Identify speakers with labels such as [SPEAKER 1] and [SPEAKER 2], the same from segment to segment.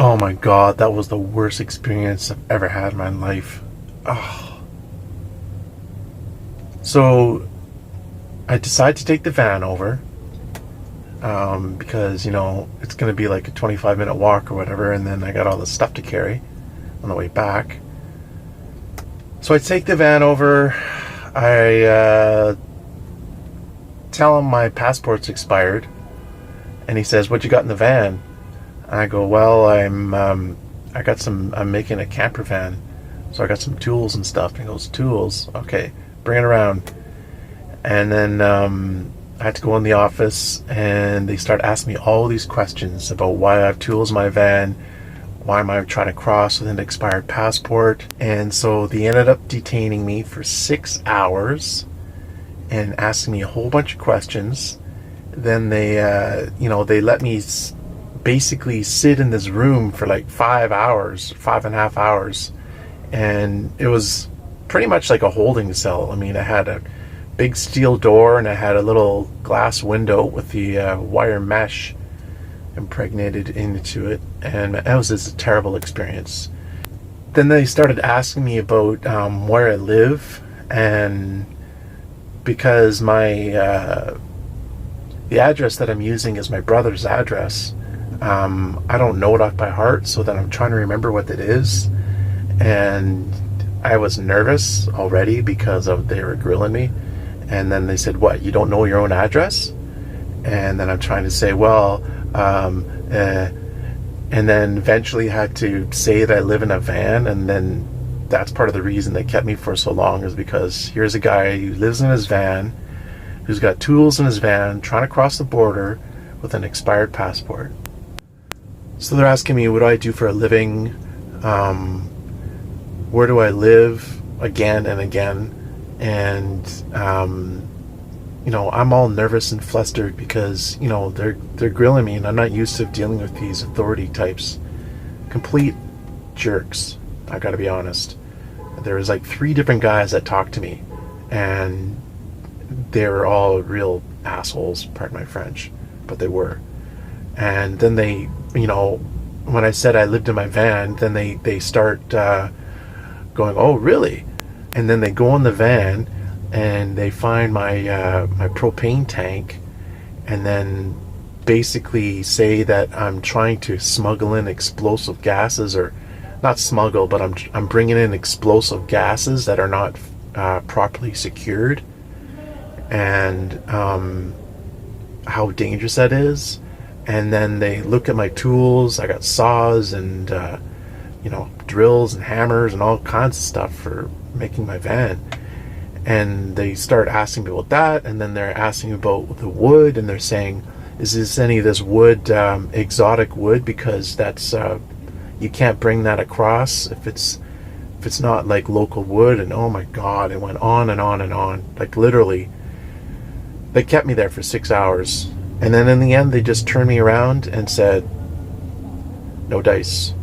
[SPEAKER 1] Oh my god, that was the worst experience I've ever had in my life. Oh. So I decided to take the van over because, it's going to be like a 25-minute walk or whatever, and then I got all the stuff to carry on the way back. So I take the van over. I tell him my passport's expired, and he says, "What you got in the van?" And I go, "Well, I'm making a camper van, so I got some tools and stuff." And he goes, "Tools? Okay, bring it around." And then I had to go in the office, and they start asking me all these questions about why I have tools in my van, why am I trying to cross with an expired passport. And so they ended up detaining me for 6 hours and asking me a whole bunch of questions. Then they let me basically sit in this room for like 5 hours, 5.5 hours, and it was pretty much like a holding cell. I mean, I had a big steel door, and I had a little glass window with the wire mesh impregnated into it, and that was just a terrible experience. Then they started asking me about where I live, and because the address that I'm using is my brother's address, I don't know it off by heart, so then I'm trying to remember what it is, and I was nervous already because they were grilling me. And then they said, "What, you don't know your own address?" And then I'm trying to say, well, and then eventually had to say that I live in a van. And then that's part of the reason they kept me for so long, is because here's a guy who lives in his van, who's got tools in his van, trying to cross the border with an expired passport. So they're asking me, what do I do for a living? Where do I live? Again and again. And I'm all nervous and flustered because they're grilling me, and I'm not used to dealing with these authority types. Complete jerks, I gotta be honest. There was like 3 different guys that talked to me, and they were all real assholes, pardon my French, but they were. And then they, when I said I lived in my van, then they start going, "Oh, really?" And then they go in the van, and they find my my propane tank, and then basically say that I'm trying to smuggle in explosive gases, or not smuggle, but I'm bringing in explosive gases that are not properly secured, and how dangerous that is. And then they look at my tools. I got saws and drills and hammers and all kinds of stuff for making my van. And they start asking me about that, and then they're asking about the wood, and they're saying, "Is this any of this wood exotic wood? Because that's you can't bring that across if it's not like local wood." And oh my god, it went on and on and on. Like literally, they kept me there for 6 hours, and then in the end they just turned me around and said, "No dice."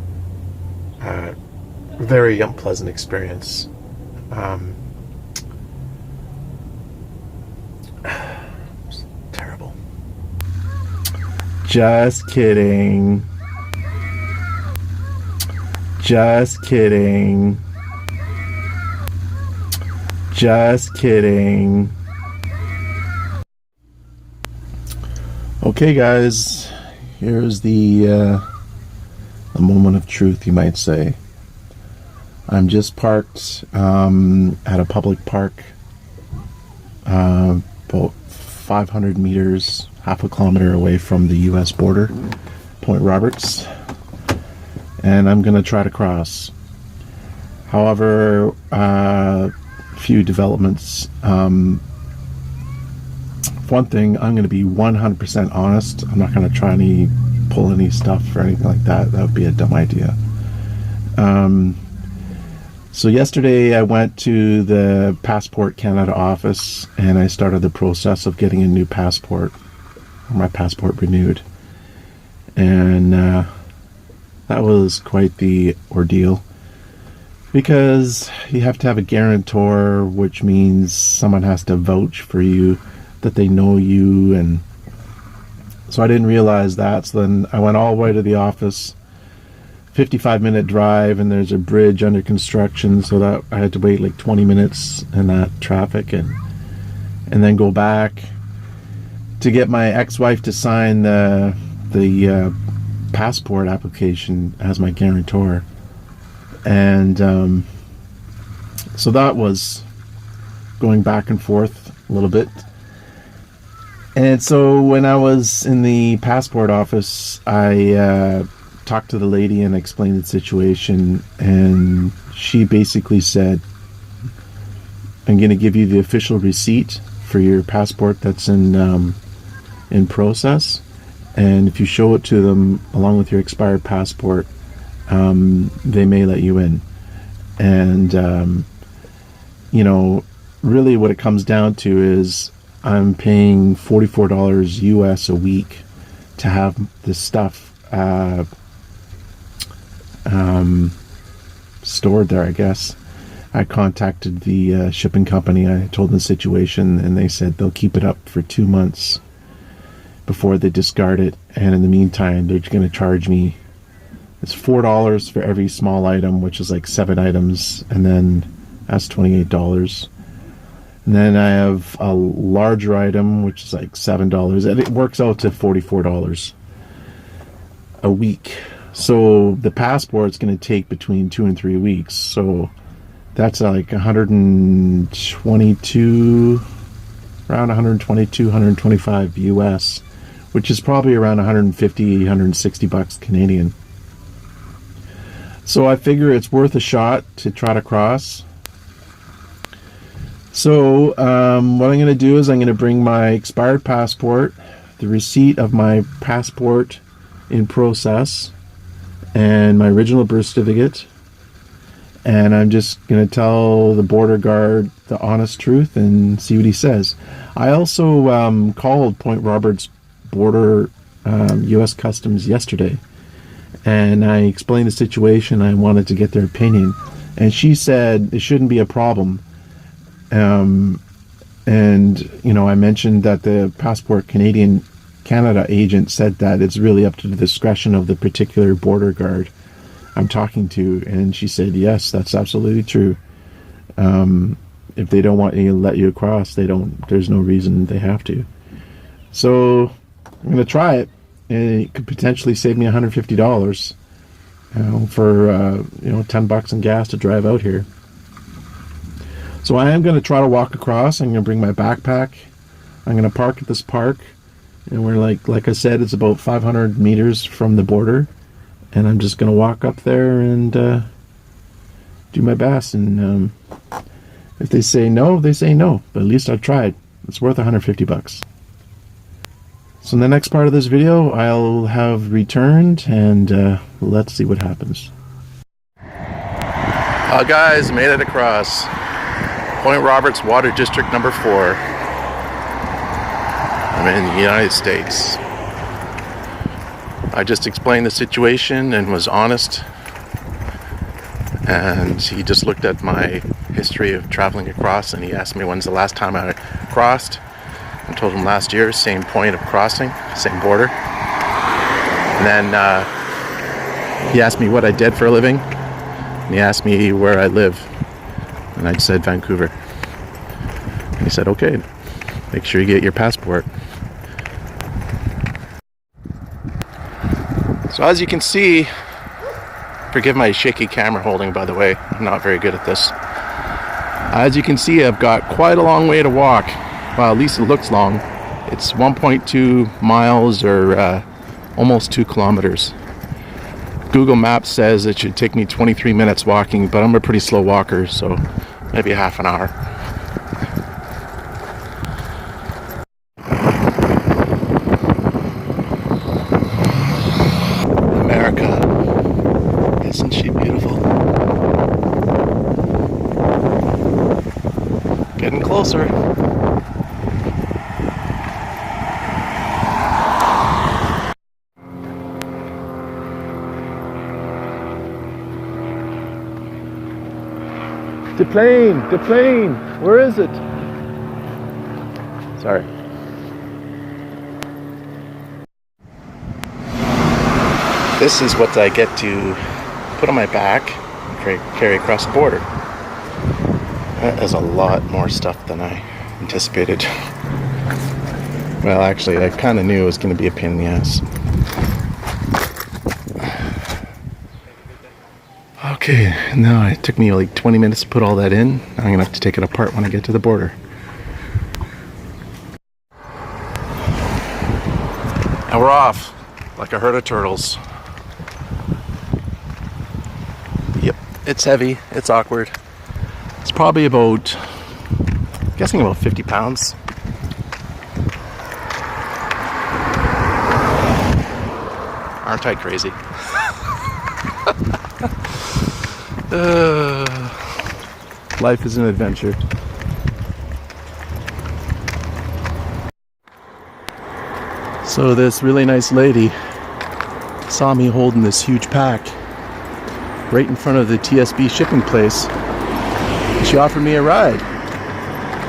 [SPEAKER 1] Very unpleasant experience. Terrible. Just kidding. Just kidding. Just kidding. Okay, guys, here's the moment of truth, you might say. I'm just parked at a public park, about 500 meters, half a kilometer away from the U.S. border, Point Roberts, and I'm going to try to cross. However, few developments. One thing, I'm going to be 100% honest. I'm not going to try any pull any stuff or anything like that. That would be a dumb idea. So yesterday I went to the Passport Canada office, and I started the process of getting a new passport, or my passport renewed. And that was quite the ordeal, because you have to have a guarantor, which means someone has to vouch for you, that they know you. And so I didn't realize that. So then I went all the way to the office, 55-minute drive, and there's a bridge under construction, so that I had to wait like 20 minutes in that traffic, and then go back to get my ex-wife to sign the passport application as my guarantor. And so that was going back and forth a little bit. And so when I was in the passport office, I talked to the lady and explained the situation, and she basically said, I'm going to give you the official receipt for your passport that's in process, and if you show it to them along with your expired passport, they may let you in. And you know, really what it comes down to is I'm paying $44 US a week to have this stuff stored there, I guess. I contacted the shipping company. I told them the situation, and they said they'll keep it up for 2 months before they discard it. And in the meantime, they're going to charge me, it's $4 for every small item, which is like 7 items, and then that's $28. And then I have a larger item, which is like $7, and it works out to $44 a week. So the passport's going to take between 2 and 3 weeks. So that's like 122, around 122, 125 US, which is probably around 150, 160 bucks Canadian. So I figure it's worth a shot to try to cross. So what I'm going to do is I'm going to bring my expired passport, the receipt of my passport in process, and my original birth certificate, and I'm just going to tell the border guard the honest truth and see what he says. I also called Point Roberts border U.S. Customs yesterday, and I explained the situation. I wanted to get their opinion, and she said it shouldn't be a problem. And you know, I mentioned that the Passport Canada agent said that it's really up to the discretion of the particular border guard I'm talking to, and she said yes, that's absolutely true. If they don't want you to let you across, there's no reason they have to. So I'm going to try it, and it could potentially save me $150, for 10 bucks in gas to drive out here. So I am going to try to walk across. I'm going to bring my backpack. I'm going to park at this park, and we're like I said, it's about 500 meters from the border, and I'm just going to walk up there and do my best. And if they say no, they say no, but at least I've tried. It's worth 150 bucks. So in the next part of this video, I'll have returned, and let's see what happens. Guys, made it across Point Roberts Water District number 4. I'm in the United States. I just explained the situation and was honest, and he just looked at my history of traveling across, and he asked me when's the last time I crossed. I told him last year, same point of crossing, same border. And then he asked me what I did for a living, and he asked me where I live, and I said Vancouver. And he said, okay, make sure you get your passport. So as you can see, forgive my shaky camera holding, by the way, I'm not very good at this. As you can see, I've got quite a long way to walk. Well, at least it looks long. It's 1.2 miles, or almost 2 kilometers. Google Maps says it should take me 23 minutes walking, but I'm a pretty slow walker, so maybe half an hour. America, isn't she beautiful? Getting closer. The plane, where is it? Sorry. This is what I get to put on my back and carry across the border. That is a lot more stuff than I anticipated. Well, actually, I kind of knew it was going to be a pain in the ass. Okay, now it took me like 20 minutes to put all that in. I'm going to have to take it apart when I get to the border. And we're off like a herd of turtles. Yep, it's heavy, it's awkward. It's probably about, I'm guessing about 50 pounds. Aren't I crazy? Life is an adventure. So this really nice lady saw me holding this huge pack right in front of the TSB shipping place. She offered me a ride.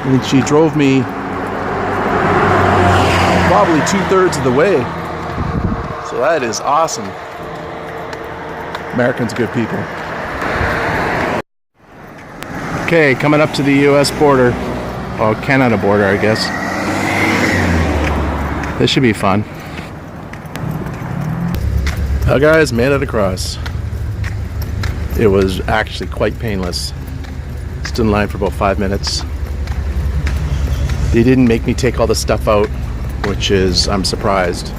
[SPEAKER 1] And she drove me probably 2/3 of the way. So that is awesome. Americans are good people. Okay, coming up to the US border. Well, Canada border, I guess. This should be fun. Well, guys, made it across. It was actually quite painless. Stood in line for about 5 minutes. They didn't make me take all the stuff out, which is, I'm surprised.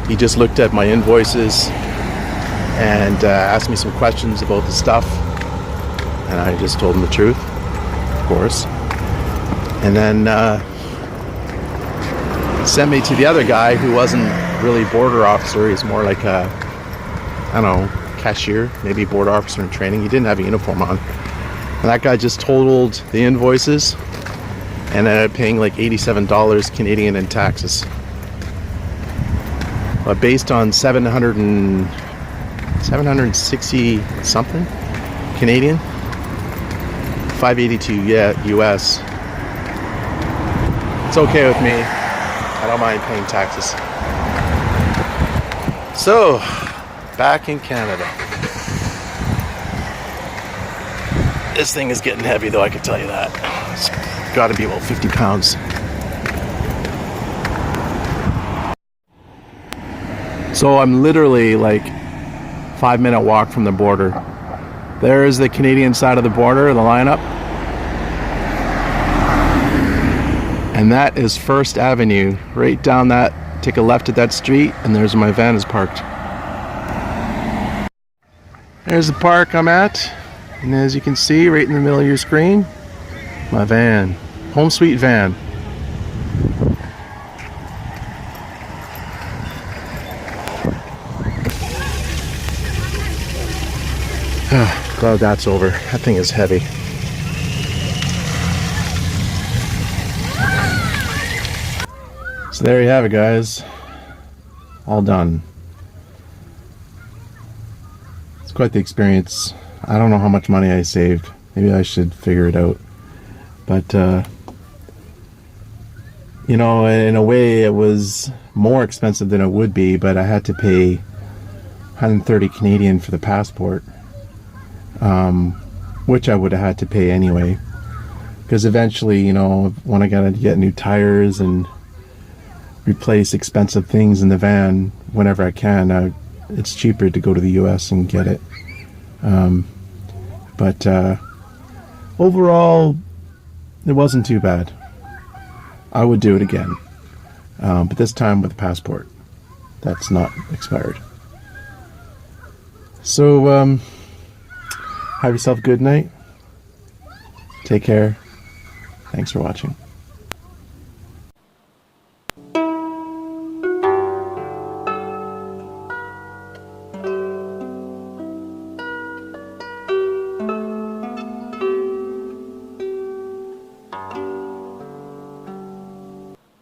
[SPEAKER 1] He just looked at my invoices and asked me some questions about the stuff. And I just told him the truth, of course. And then sent me to the other guy who wasn't really border officer. He's more like a, I don't know, cashier, maybe border officer in training. He didn't have a uniform on. And that guy just totaled the invoices and ended up paying like $87 Canadian in taxes. But based on 760 something Canadian, 582 US. It's okay with me. I don't mind paying taxes. So, back in Canada. This thing is getting heavy though, I can tell you that. It's got to be about 50 pounds. So I'm literally like 5-minute walk from the border. There is the Canadian side of the border, the lineup. And that is First Avenue. Right down that, take a left at that street, and there's where my van is parked. There's the park I'm at. And as you can see, right in the middle of your screen, my van. Home sweet van. Glad that's over. That thing is heavy. So there you have it, guys. All done. It's quite the experience. I don't know how much money I saved. Maybe I should figure it out. But, you know, in a way it was more expensive than it would be, but I had to pay 130 Canadian for the passport. Which I would have had to pay anyway. Because eventually, you know, when I gotta get new tires and replace expensive things in the van whenever I can, it's cheaper to go to the US and get it. But overall, it wasn't too bad. I would do it again. But this time with a passport that's not expired. So, have yourself a good night. Take care. Thanks for watching.